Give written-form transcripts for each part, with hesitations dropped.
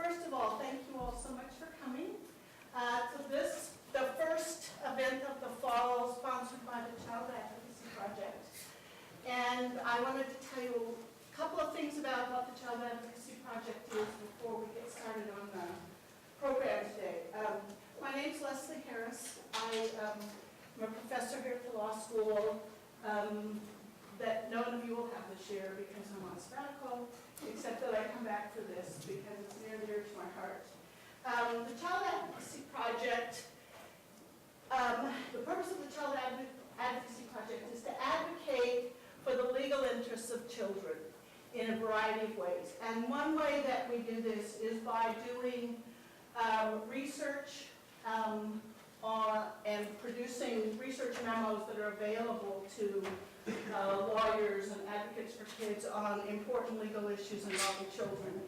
First of all, thank you all so much for coming to this, the first event of the fall sponsored by the Child Advocacy Project. And I wanted to tell you a couple of things about what the Child Advocacy Project is before we get started on the program today. My name's Leslie Harris. I'm a professor here at the law school that none of you will have this year because I'm on sabbatical, except that I come back for this because it's near and dear to my heart. The Child Advocacy Project, the purpose of the Child Advocacy Project is to advocate for the legal interests of children in a variety of ways. And one way that we do this is by doing research and producing research memos that are available to lawyers and advocates for kids on important legal issues involving children.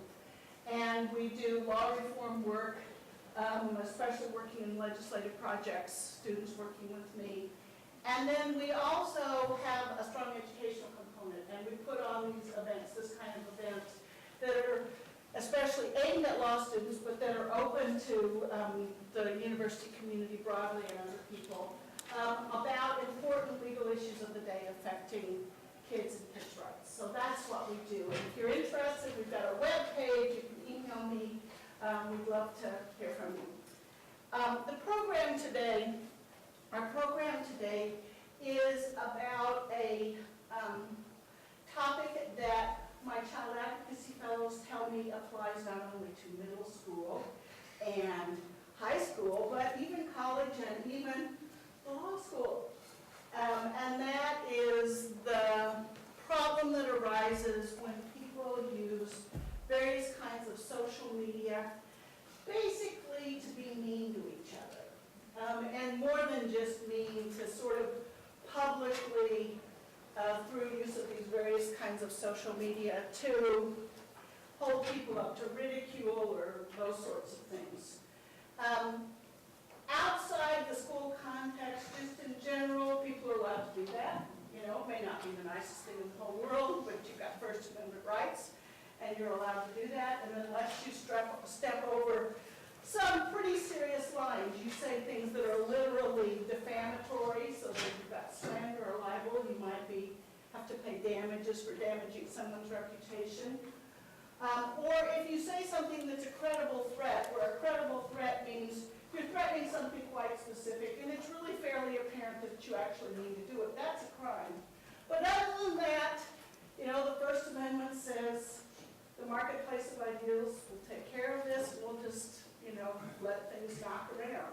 And we do law reform work, especially working in legislative projects, students working with me. And then we also have a strong educational component, and we put on these events, this kind of events, that are especially aimed at law students, but that are open to the university community broadly and other people, about important legal issues of the day affecting kids and kids' rights. So that's what we do. And if you're interested, we've got our webpage, you can email me. We'd love to hear from you. The program today, our program today is about a topic that my child advocacy fellows tell me applies not only to middle school and high school, but even college and even law school. And that is the problem that arises when people use various kinds of social media, basically to be mean to each other. And more than just mean, to sort of publicly, through use of these various kinds of social media, to hold people up to ridicule or those sorts of things. Outside the school context, just in general, people are allowed to do that. You know, it may not be the nicest thing in the whole world, but you've got First Amendment rights, and you're allowed to do that. And unless you step over some pretty serious lines, you say things that are literally defamatory, so that you've got slander or libel, you might have to pay damages for damaging someone's reputation. Or if you say something that's a credible threat, where a credible threat means you're threatening something quite specific, and it's really fairly apparent that you actually mean to do it, that's a crime. But other than that, you know, the First Amendment says the marketplace of ideals will take care of this, and we'll just, you know, let things knock around.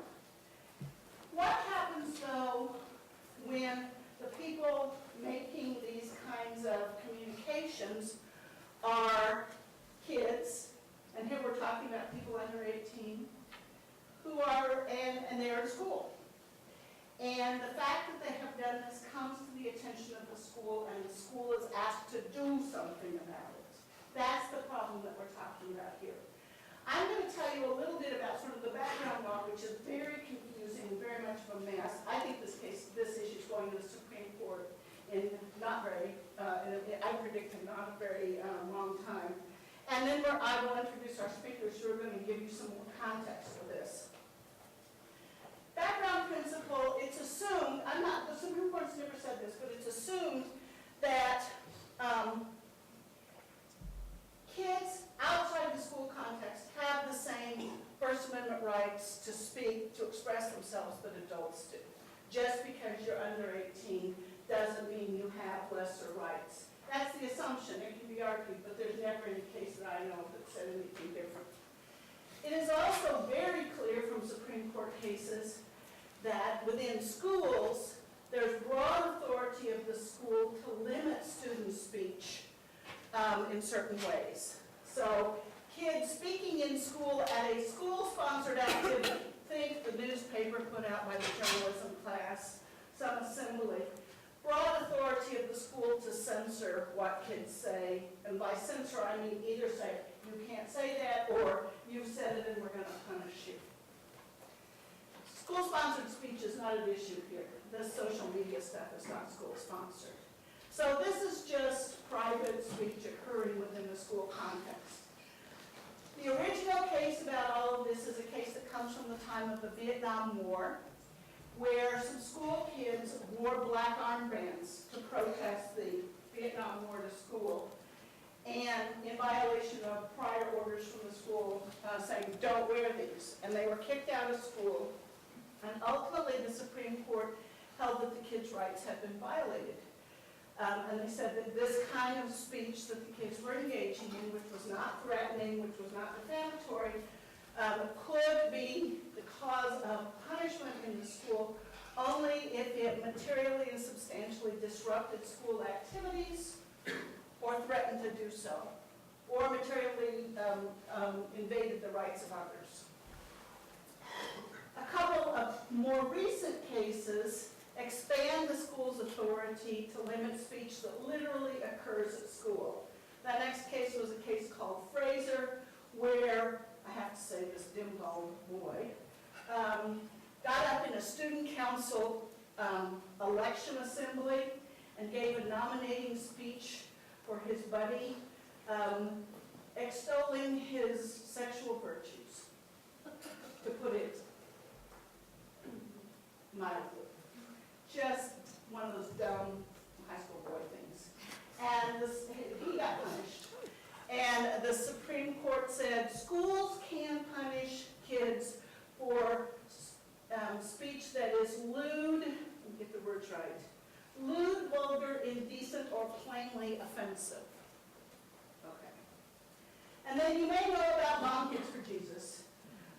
What happens, though, when the people making these kinds of communications are kids, and here we're talking about people under 18, who are, and they're in school. And the fact that they have done this comes to the attention of the school, and the school is asked to do something about it. That's the problem that we're talking about here. I'm going to tell you a little bit about sort of the background law, which is very confusing and very much of a mess. I think this issue is going to the Supreme Court in not very, I predict in not a very long time. And then I will introduce our speakers who are going to give you some more context for this. Background principle, it's assumed, the Supreme Court's never said this, but it's assumed that kids outside the school context have the same First Amendment rights to speak, to express themselves that adults do. Just because you're under 18 doesn't mean you have lesser rights. That's the assumption. It can be argued, but there's never any case that I know of that said anything different. It is also very clear from Supreme Court cases that within schools, there's broad authority of the school to limit student speech in certain ways. So kids speaking in school at a school-sponsored activity, think the newspaper put out by the journalism class, some assembly, broad authority of the school to censor what kids say. And by censor, I mean either say, you can't say that, or you've said it and we're going to punish you. School-sponsored speech is not an issue here. This social media stuff is not school-sponsored. So this is just private speech occurring within the school context. The original case the time of the Vietnam War, where some school kids wore black armbands to protest the Vietnam War to school, and in violation of prior orders from the school saying, don't wear these. And they were kicked out of school, and ultimately the Supreme Court held that the kids' rights had been violated. And they said that this kind of speech that the kids were engaging in, which was not threatening, which was not defamatory, could be the cause of punishment in the school only if it materially and substantially disrupted school activities or threatened to do so, or materially invaded the rights of others. A couple of more recent cases expand the school's authority to limit speech that literally occurs at school. That next case was a case called Fraser, where, I have to say, this dim-balled boy got up in a student council election assembly and gave a nominating speech for his buddy, extolling his sexual virtues, to put it mildly. Just one of those dumb high school boy things. And he got punished. And the Supreme Court said schools can punish kids for speech that is lewd, let me get the words right, lewd, vulgar, indecent, or plainly offensive. Okay. And then you may know about Mom Kids for Jesus,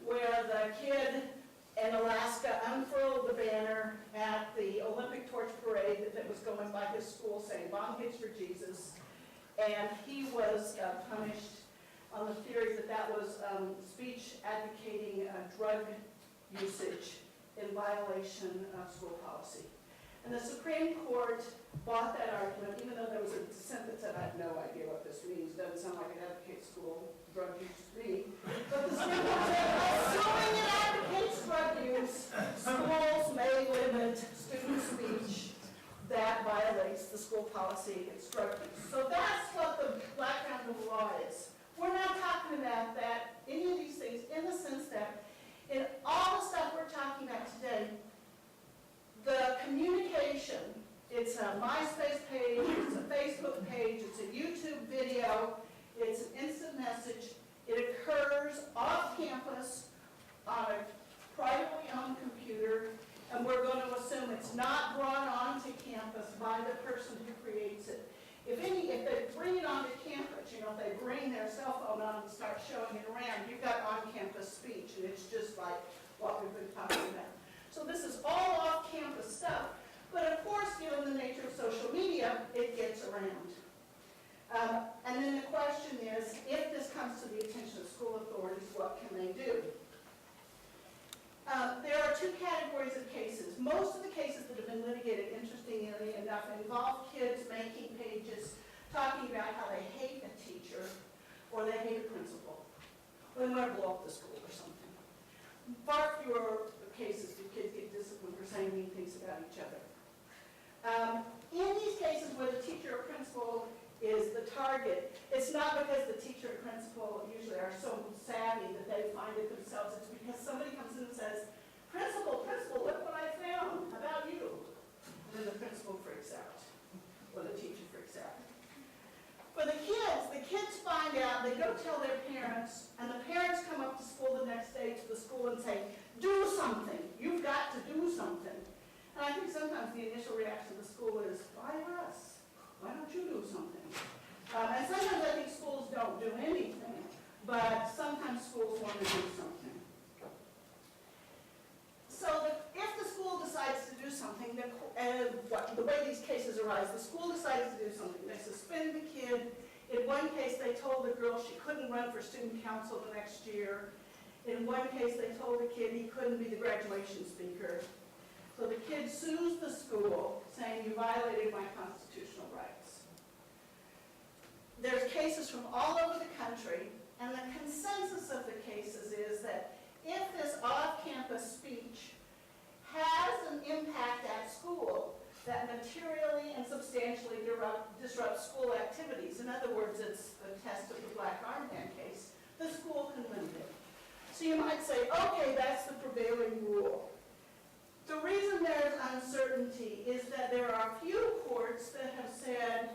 where the kid in Alaska unfurled the banner at the Olympic torch parade that was going by his school saying, Mom Kids for Jesus. And he was punished on the theory that that was speech advocating drug usage in violation of school policy. And the Supreme Court bought that argument, even though there was a dissent that said, I have no idea what this means. Doesn't sound like it advocates school drug use to me. But the Supreme Court said, assuming it advocates drug use, schools may limit student speech that violates the school policy against drug use. So that's what the background of the law is. We're not talking about that, any of these things, in the sense that in all the stuff we're talking about today, the communication, it's a MySpace page, it's a Facebook page, it's a YouTube video, it's an instant message. It occurs off campus on a privately owned computer, and we're going to assume it's not brought onto campus by the person who creates it. If they bring it onto campus, if they bring their cell phone on and start showing it around, you've got on-campus speech, and it's just like what we've been talking about. So this is all off-campus stuff, but of course, given the nature of social media, it gets around. And then the question is, if this comes to the attention of school authorities, what can they do? There are two categories of cases. Most of the cases that have been litigated, interestingly enough, involve kids making pages talking about how they hate a teacher or they hate a principal, or they want to blow up the school or something. Far fewer cases do kids get disciplined for saying mean things about each other. In these cases where the teacher or principal is the target, it's not because the teacher or principal usually are so savvy that they find it themselves. It's because somebody comes in and says, principal, look what I found. How about you? And then the principal freaks out, or the teacher freaks out. For the kids find out, they go tell their parents, and the parents come up to school the next day to the school and say, do something. You've got to do something. And I think sometimes the initial reaction of the school is, why us? Why don't you do something? And sometimes I think schools don't do anything, but sometimes schools want to do something. So if the school decides to do something, the way these cases arise, the school decides to do something. They suspend the kid. In one case, they told the girl she couldn't run for student council the next year. In one case, they told the kid he couldn't be the graduation speaker. So the kid sues the school, saying, you violated my constitutional rights. There's cases from all over the country, and the consensus of the cases is that if this off-campus speech has an impact at school that materially and substantially disrupts school activities, in other words, it's the test of the black armband case, the school can limit it. So you might might say, okay, that's the prevailing rule. The reason there's uncertainty is that there are a few courts that have said,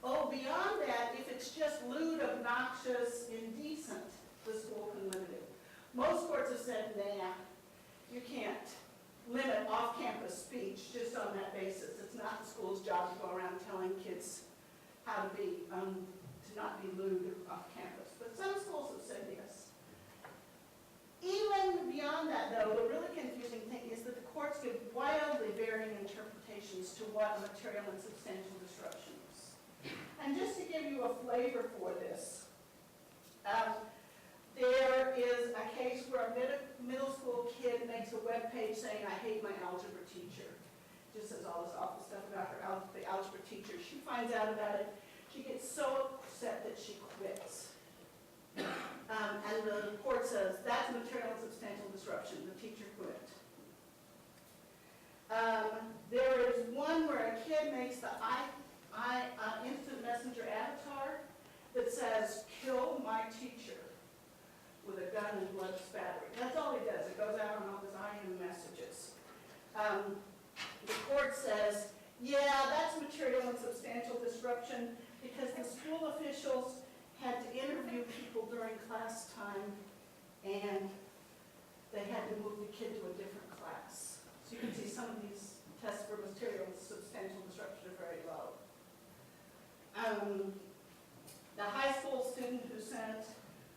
oh, beyond that, if it's just lewd, obnoxious, indecent, the school can limit it. Most courts have said, nah, you can't limit off-campus speech just on that basis. It's not the school's job to go around telling kids how to be, to not be lewd off-campus. But some schools have said yes. Even beyond that, though, the really confusing thing is that the courts give wildly varying interpretations to what a material and substantial disruption is. And just to give you a flavor for this, there is a case where a middle school kid makes a web page saying, I hate my algebra teacher. Just says all this awful stuff about the algebra teacher. She finds out about it. She gets so upset that she quits. And the court says, that's material and substantial disruption. The teacher quit. There is one where a kid makes the instant messenger avatar that says, kill my teacher, with a gun and blood spattering. That's all he does. It goes out on all his IM messages. The court says, yeah, that's material and substantial disruption because the school officials had to interview people during class time and they had to move the kid to a different class. So you can see some of these tests for material and substantial disruption are very low. The high school student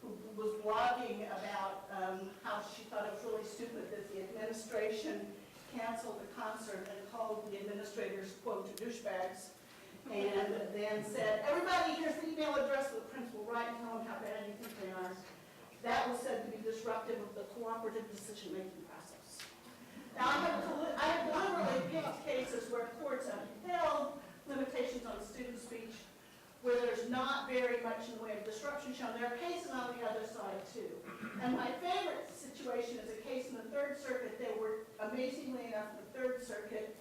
who was blogging about how she thought it was really stupid that the administration canceled the concert and called the administrators, quote, douchebags, and then said, everybody, here's the email address of the principal, write and tell them how bad you think they are. That was said to be disruptive of the cooperative decision-making process. Now, I have literally picked cases where courts have upheld limitations on student speech where there's not very much in the way of disruption shown. There are cases on the other side, too. And my favorite situation is a case in the Third Circuit. There were, amazingly enough, in the Third Circuit,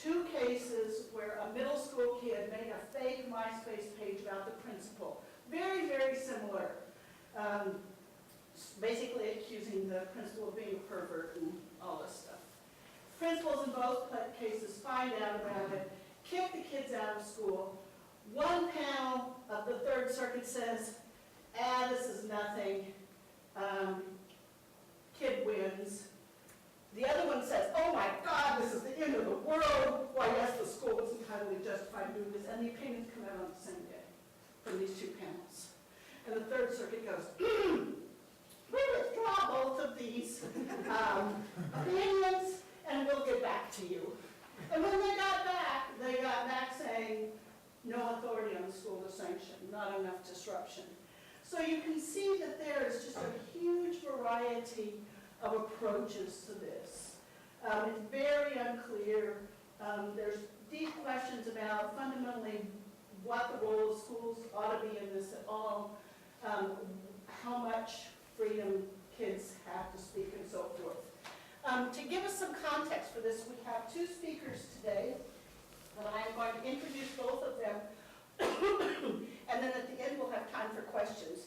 2 cases where a middle school kid made a fake MySpace page about the principal. Very, very similar. Basically accusing the principal of being a pervert and all this stuff. Principals in both cases find out about it, kick the kids out of school. One panel of the Third Circuit says, this is nothing. Kid wins. The other one says, oh my God, this is the end of the world. Why, yes, the school was entirely justified doing this. And the opinions come out on the same day from these 2 panels. And the Third Circuit goes, we withdraw both of these opinions and we'll get back to you. And when they got back saying, no authority on the school to sanction, not enough disruption. So you can see that there is just a huge variety of approaches to this. It's very unclear. There's deep questions about fundamentally what the role of schools ought to be in this at all, how much freedom kids have to speak and so forth. To give us some context for this, we have 2 speakers today. And I'm going to introduce both of them, and then at the end we'll have time for questions.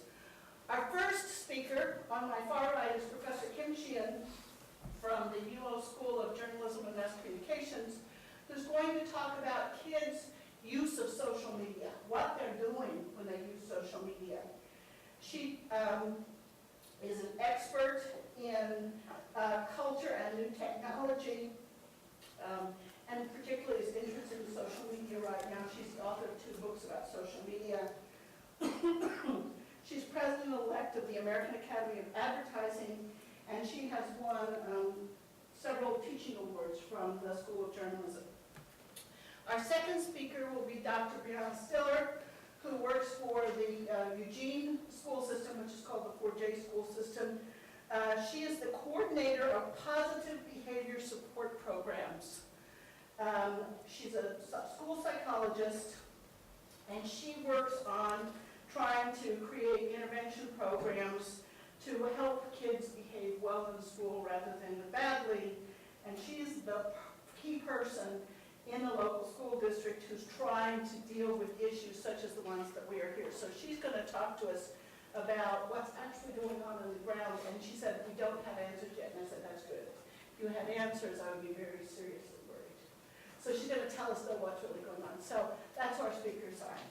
Our first speaker on my far right is Professor Kim Sheehan from the UO School of Journalism and Mass Communications, who's going to talk about kids' use of social media, what they're doing when they use social media. She is an expert in culture and new technology, and particularly is interested in social media right now. She's the author of 2 books about social media. She's president-elect of the American Academy of Advertising, and she has won several teaching awards from the School of Journalism. Our second speaker will be Dr. Brianna Stiller, who works for the Eugene school system, which is called the 4J school system. She is the coordinator of positive behavior support programs. She's a school psychologist, and she works on trying to create intervention programs to help kids behave well in school rather than badly. And she's the key person in the local school district who's trying to deal with issues such as the ones that we are here. So she's going to talk to us about what's actually going on the ground, and she said, we don't have answers yet, and I said, that's good. If you had answers, I would be very seriously worried. So she's going to tell us, though, what's really going on. So that's who our speakers are.